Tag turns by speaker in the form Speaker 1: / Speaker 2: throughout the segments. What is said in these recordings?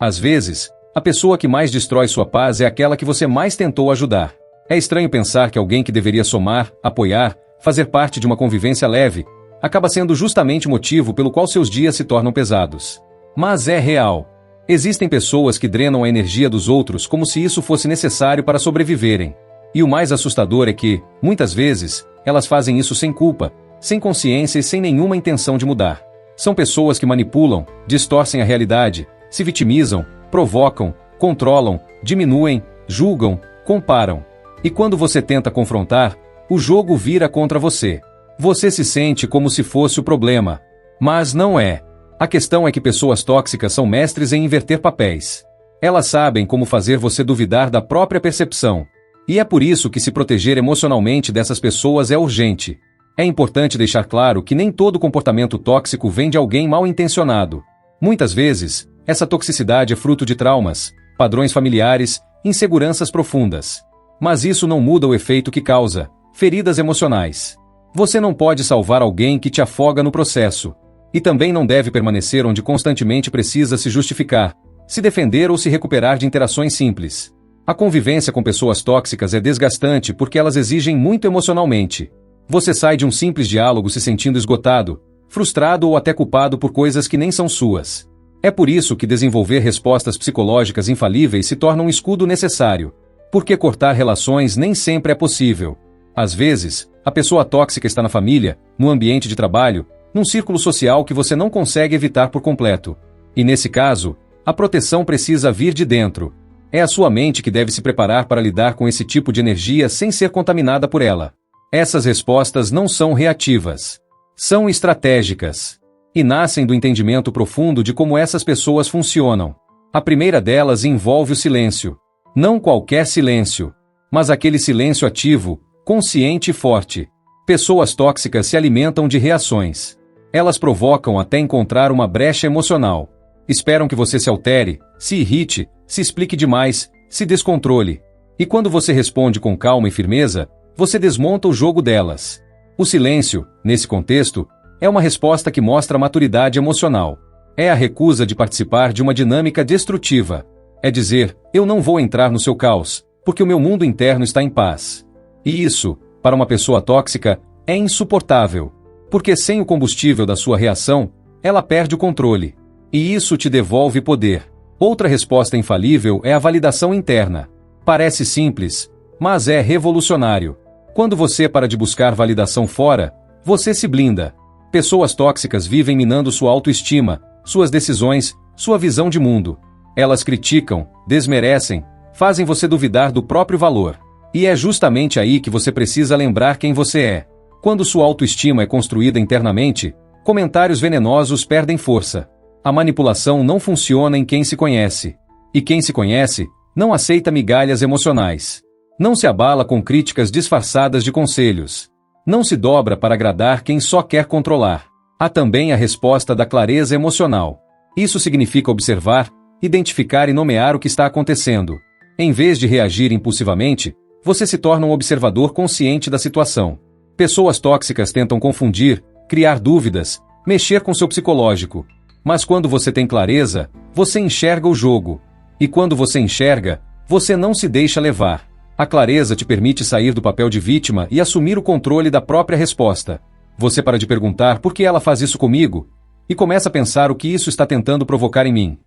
Speaker 1: Às vezes, a pessoa que mais destrói sua paz é aquela que você mais tentou ajudar. É estranho pensar que alguém que deveria somar, apoiar, fazer parte de uma convivência leve, acaba sendo justamente o motivo pelo qual seus dias se tornam pesados. Mas é real. Existem pessoas que drenam a energia dos outros como se isso fosse necessário para sobreviverem. E o mais assustador é que, muitas vezes, elas fazem isso sem culpa, sem consciência e sem nenhuma intenção de mudar. São pessoas que manipulam, distorcem a realidade, se vitimizam, provocam, controlam, diminuem, julgam, comparam. E quando você tenta confrontar, o jogo vira contra você. Você se sente como se fosse o problema. Mas não é. A questão é que pessoas tóxicas são mestres em inverter papéis. Elas sabem como fazer você duvidar da própria percepção. E é por isso que se proteger emocionalmente dessas pessoas é urgente. É importante deixar claro que nem todo comportamento tóxico vem de alguém mal intencionado. Muitas vezes, essa toxicidade é fruto de traumas, padrões familiares, inseguranças profundas. Mas isso não muda o efeito que causa: feridas emocionais. Você não pode salvar alguém que te afoga no processo. E também não deve permanecer onde constantemente precisa se justificar, se defender ou se recuperar de interações simples. A convivência com pessoas tóxicas é desgastante porque elas exigem muito emocionalmente. Você sai de um simples diálogo se sentindo esgotado, frustrado ou até culpado por coisas que nem são suas. É por isso que desenvolver respostas psicológicas infalíveis se torna um escudo necessário. Porque cortar relações nem sempre é possível. Às vezes, a pessoa tóxica está na família, no ambiente de trabalho, num círculo social que você não consegue evitar por completo. E nesse caso, a proteção precisa vir de dentro. É a sua mente que deve se preparar para lidar com esse tipo de energia sem ser contaminada por ela. Essas respostas não são reativas. São estratégicas. E nascem do entendimento profundo de como essas pessoas funcionam. A primeira delas envolve o silêncio. Não qualquer silêncio, mas aquele silêncio ativo, consciente e forte. Pessoas tóxicas se alimentam de reações. Elas provocam até encontrar uma brecha emocional. Esperam que você se altere, se irrite, se explique demais, se descontrole. E quando você responde com calma e firmeza, você desmonta o jogo delas. O silêncio, nesse contexto, é uma resposta que mostra maturidade emocional. É a recusa de participar de uma dinâmica destrutiva. É dizer: eu não vou entrar no seu caos, porque o meu mundo interno está em paz. E isso, para uma pessoa tóxica, é insuportável. Porque sem o combustível da sua reação, ela perde o controle. E isso te devolve poder. Outra resposta infalível é a validação interna. Parece simples, mas é revolucionário. Quando você para de buscar validação fora, você se blinda. Pessoas tóxicas vivem minando sua autoestima, suas decisões, sua visão de mundo. Elas criticam, desmerecem, fazem você duvidar do próprio valor. E é justamente aí que você precisa lembrar quem você é. Quando sua autoestima é construída internamente, comentários venenosos perdem força. A manipulação não funciona em quem se conhece. E quem se conhece, não aceita migalhas emocionais. Não se abala com críticas disfarçadas de conselhos. Não se dobra para agradar quem só quer controlar. Há também a resposta da clareza emocional. Isso significa observar, identificar e nomear o que está acontecendo. Em vez de reagir impulsivamente, você se torna um observador consciente da situação. Pessoas tóxicas tentam confundir, criar dúvidas, mexer com seu psicológico. Mas quando você tem clareza, você enxerga o jogo. E quando você enxerga, você não se deixa levar. A clareza te permite sair do papel de vítima e assumir o controle da própria resposta. Você para de perguntar por que ela faz isso comigo e começa a pensar o que isso está tentando provocar em mim.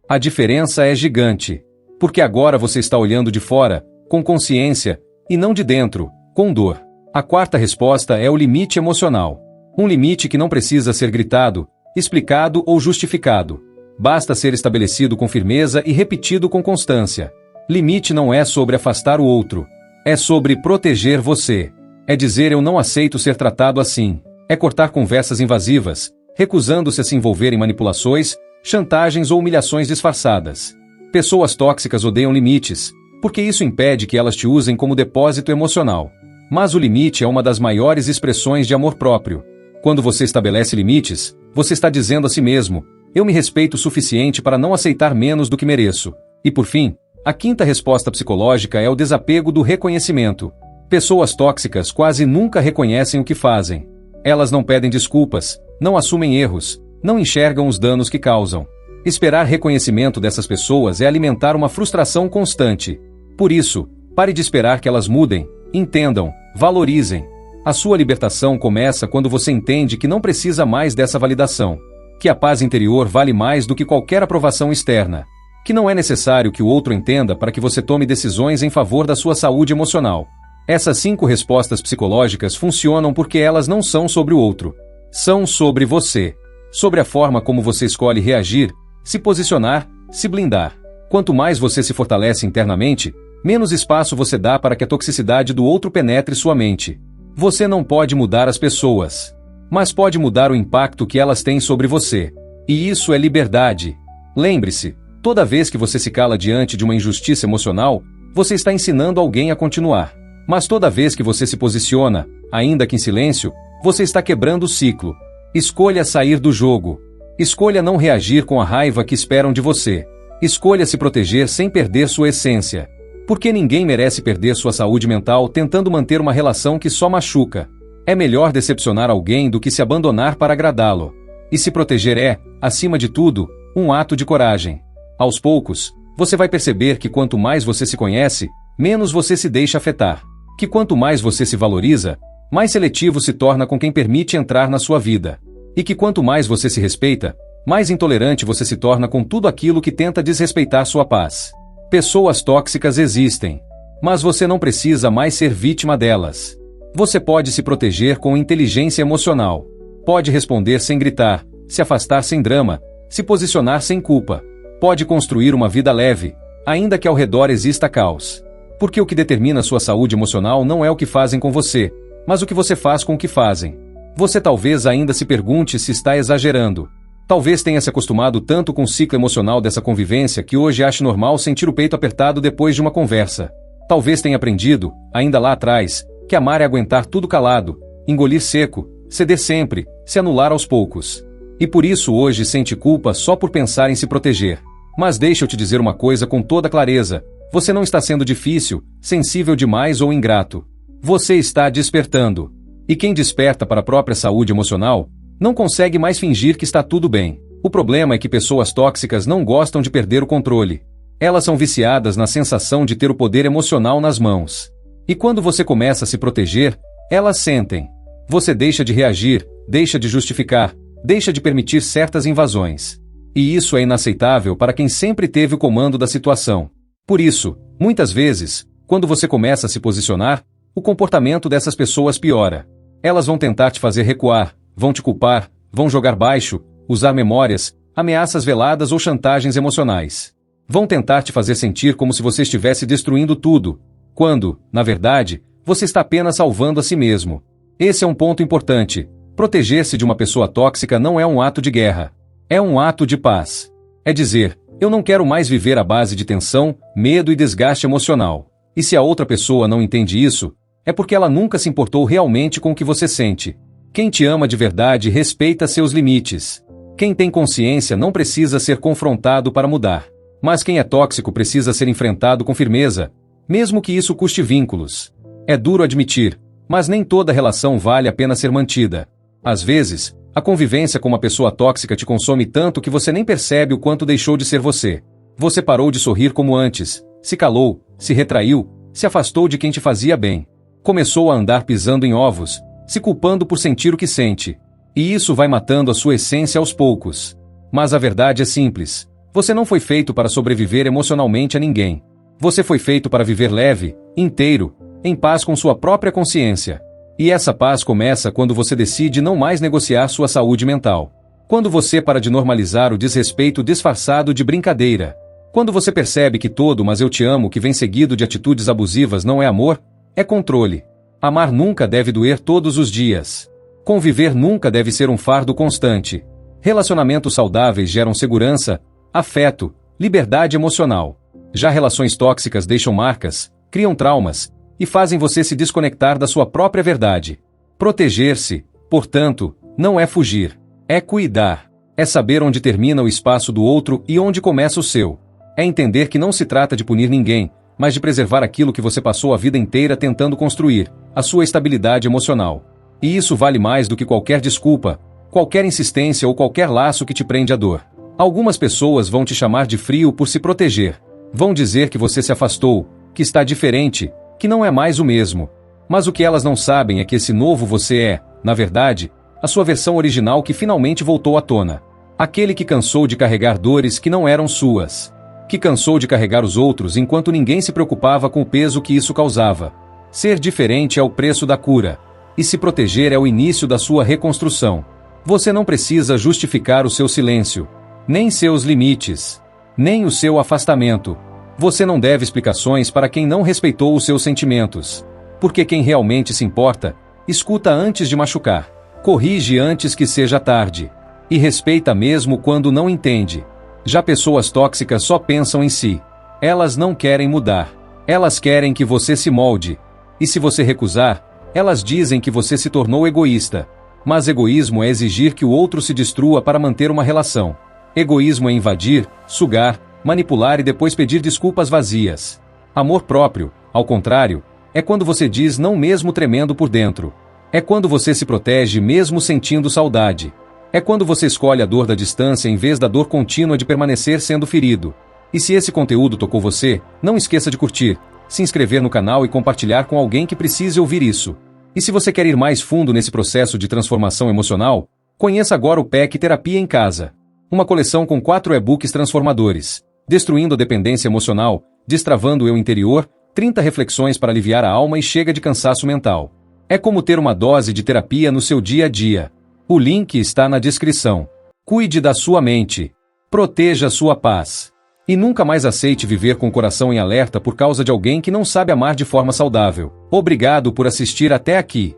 Speaker 1: A diferença é gigante, porque agora você está olhando de fora, com consciência, e não de dentro, com dor. A quarta resposta é o limite emocional. Um limite que não precisa ser gritado, explicado ou justificado. Basta ser estabelecido com firmeza e repetido com constância. Limite não é sobre afastar o outro. É sobre proteger você. É dizer: eu não aceito ser tratado assim. É cortar conversas invasivas, recusando-se a se envolver em manipulações, chantagens ou humilhações disfarçadas. Pessoas tóxicas odeiam limites, porque isso impede que elas te usem como depósito emocional. Mas o limite é uma das maiores expressões de amor próprio. Quando você estabelece limites, você está dizendo a si mesmo: eu me respeito o suficiente para não aceitar menos do que mereço. E por fim, a quinta resposta psicológica é o desapego do reconhecimento. Pessoas tóxicas quase nunca reconhecem o que fazem. Elas não pedem desculpas, não assumem erros, não enxergam os danos que causam. Esperar reconhecimento dessas pessoas é alimentar uma frustração constante. Por isso, pare de esperar que elas mudem, entendam, valorizem. A sua libertação começa quando você entende que não precisa mais dessa validação, que a paz interior vale mais do que qualquer aprovação externa, que não é necessário que o outro entenda para que você tome decisões em favor da sua saúde emocional. Essas 5 respostas psicológicas funcionam porque elas não são sobre o outro. São sobre você. Sobre a forma como você escolhe reagir, se posicionar, se blindar. Quanto mais você se fortalece internamente, menos espaço você dá para que a toxicidade do outro penetre sua mente. Você não pode mudar as pessoas, mas pode mudar o impacto que elas têm sobre você. E isso é liberdade. Lembre-se, toda vez que você se cala diante de uma injustiça emocional, você está ensinando alguém a continuar. Mas toda vez que você se posiciona, ainda que em silêncio, você está quebrando o ciclo. Escolha sair do jogo. Escolha não reagir com a raiva que esperam de você. Escolha se proteger sem perder sua essência. Porque ninguém merece perder sua saúde mental tentando manter uma relação que só machuca. É melhor decepcionar alguém do que se abandonar para agradá-lo. E se proteger é, acima de tudo, um ato de coragem. Aos poucos, você vai perceber que quanto mais você se conhece, menos você se deixa afetar. Que quanto mais você se valoriza, mais seletivo se torna com quem permite entrar na sua vida. E que quanto mais você se respeita, mais intolerante você se torna com tudo aquilo que tenta desrespeitar sua paz. Pessoas tóxicas existem, mas você não precisa mais ser vítima delas. Você pode se proteger com inteligência emocional. Pode responder sem gritar, se afastar sem drama, se posicionar sem culpa. Pode construir uma vida leve, ainda que ao redor exista caos. Porque o que determina sua saúde emocional não é o que fazem com você, mas o que você faz com o que fazem. Você talvez ainda se pergunte se está exagerando. Talvez tenha se acostumado tanto com o ciclo emocional dessa convivência que hoje ache normal sentir o peito apertado depois de uma conversa. Talvez tenha aprendido, ainda lá atrás, que amar é aguentar tudo calado, engolir seco, ceder sempre, se anular aos poucos. E por isso hoje sente culpa só por pensar em se proteger. Mas deixa eu te dizer uma coisa com toda clareza. Você não está sendo difícil, sensível demais ou ingrato. Você está despertando. E quem desperta para a própria saúde emocional, não consegue mais fingir que está tudo bem. O problema é que pessoas tóxicas não gostam de perder o controle. Elas são viciadas na sensação de ter o poder emocional nas mãos. E quando você começa a se proteger, elas sentem. Você deixa de reagir, deixa de justificar, deixa de permitir certas invasões. E isso é inaceitável para quem sempre teve o comando da situação. Por isso, muitas vezes, quando você começa a se posicionar, o comportamento dessas pessoas piora. Elas vão tentar te fazer recuar, vão te culpar, vão jogar baixo, usar memórias, ameaças veladas ou chantagens emocionais. Vão tentar te fazer sentir como se você estivesse destruindo tudo, quando, na verdade, você está apenas salvando a si mesmo. Esse é um ponto importante. Proteger-se de uma pessoa tóxica não é um ato de guerra. É um ato de paz. É dizer, eu não quero mais viver à base de tensão, medo e desgaste emocional. E se a outra pessoa não entende isso, é porque ela nunca se importou realmente com o que você sente. Quem te ama de verdade respeita seus limites. Quem tem consciência não precisa ser confrontado para mudar. Mas quem é tóxico precisa ser enfrentado com firmeza, mesmo que isso custe vínculos. É duro admitir, mas nem toda relação vale a pena ser mantida. Às vezes, a convivência com uma pessoa tóxica te consome tanto que você nem percebe o quanto deixou de ser você. Você parou de sorrir como antes, se calou, se retraiu, se afastou de quem te fazia bem. Começou a andar pisando em ovos, se culpando por sentir o que sente. E isso vai matando a sua essência aos poucos. Mas a verdade é simples. Você não foi feito para sobreviver emocionalmente a ninguém. Você foi feito para viver leve, inteiro, em paz com sua própria consciência. E essa paz começa quando você decide não mais negociar sua saúde mental. Quando você para de normalizar o desrespeito disfarçado de brincadeira. Quando você percebe que todo "mas eu te amo" que vem seguido de atitudes abusivas não é amor, é controle. Amar nunca deve doer todos os dias. Conviver nunca deve ser um fardo constante. Relacionamentos saudáveis geram segurança, afeto, liberdade emocional. Já relações tóxicas deixam marcas, criam traumas, e fazem você se desconectar da sua própria verdade. Proteger-se, portanto, não é fugir. É cuidar. É saber onde termina o espaço do outro e onde começa o seu. É entender que não se trata de punir ninguém, mas de preservar aquilo que você passou a vida inteira tentando construir, a sua estabilidade emocional. E isso vale mais do que qualquer desculpa, qualquer insistência ou qualquer laço que te prende à dor. Algumas pessoas vão te chamar de frio por se proteger. Vão dizer que você se afastou, que está diferente, que não é mais o mesmo. Mas o que elas não sabem é que esse novo você é, na verdade, a sua versão original que finalmente voltou à tona. Aquele que cansou de carregar dores que não eram suas. Que cansou de carregar os outros enquanto ninguém se preocupava com o peso que isso causava. Ser diferente é o preço da cura. E se proteger é o início da sua reconstrução. Você não precisa justificar o seu silêncio, nem seus limites, nem o seu afastamento. Você não deve explicações para quem não respeitou os seus sentimentos. Porque quem realmente se importa, escuta antes de machucar, corrige antes que seja tarde, e respeita mesmo quando não entende. Já pessoas tóxicas só pensam em si. Elas não querem mudar. Elas querem que você se molde. E se você recusar, elas dizem que você se tornou egoísta. Mas egoísmo é exigir que o outro se destrua para manter uma relação. Egoísmo é invadir, sugar, manipular e depois pedir desculpas vazias. Amor próprio, ao contrário, é quando você diz não mesmo tremendo por dentro. É quando você se protege mesmo sentindo saudade. É quando você escolhe a dor da distância em vez da dor contínua de permanecer sendo ferido. E se esse conteúdo tocou você, não esqueça de curtir, se inscrever no canal e compartilhar com alguém que precise ouvir isso. E se você quer ir mais fundo nesse processo de transformação emocional, conheça agora o PEC Terapia em Casa. Uma coleção com 4 e-books transformadores. Destruindo a dependência emocional, destravando o eu interior, 30 reflexões para aliviar a alma e chega de cansaço mental. É como ter uma dose de terapia no seu dia a dia. O link está na descrição. Cuide da sua mente. Proteja sua paz. E nunca mais aceite viver com o coração em alerta por causa de alguém que não sabe amar de forma saudável. Obrigado por assistir até aqui.